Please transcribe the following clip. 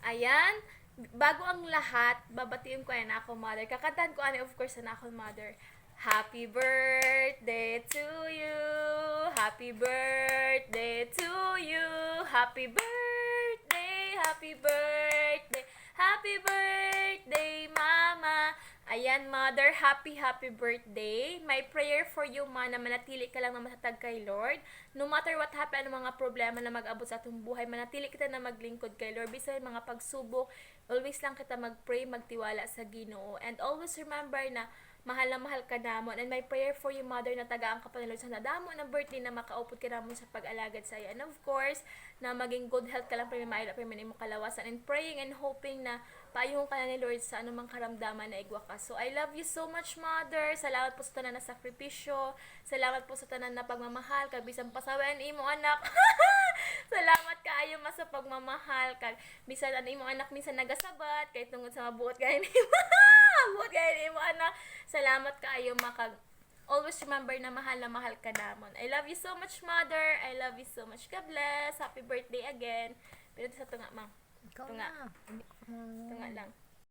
Ayan, bago ang lahat, babatiin ko na ako, mother. Kakantahan ko of course na ako, mother. Happy birthday to you. Happy birthday to you. Happy birthday, happy birthday. Happy birthday, mama. Ayan, mother, happy birthday. My prayer for you, ma, na manatili ka lang na matatag kay Lord. No matter what happen, ano mga problema na mag-abot sa atong buhay, manatili kita na maglingkod kay Lord. Bisay mga pagsubok, always lang kita mag-pray, magtiwala sa Ginoo. And always remember na mahal na mahal ka namon. And my prayer for you, mother, na tagaan ka pa ng Lord sa nadamo ng birthday na makaupod ka namon sa pag-alagad sa iyo. And of course, na maging good health ka lang pa maila pa mo kalawasan. And praying and hoping na paayong ka na ni Lord sa anumang karamdaman na igwa ka. So, I love you so much, mother. Salamat po sa tanan na sakripisyo. Salamat po sa tanan na pagmamahal. Kag bisan pasawayan imo anak. Salamat kaayo ma sa pagmamahal. Kag bisan ano imo anak minsan nagasabat kay tungod sa mabuot kay ni mabuot kay ni mo anak. Salamat kaayo ma kag always remember na mahal ka namon. I love you so much, mother. I love you so much. God bless. Happy birthday again. Pero sa tunga, ma. Ikaw Tunga. na. Hindi ko Tunga lang.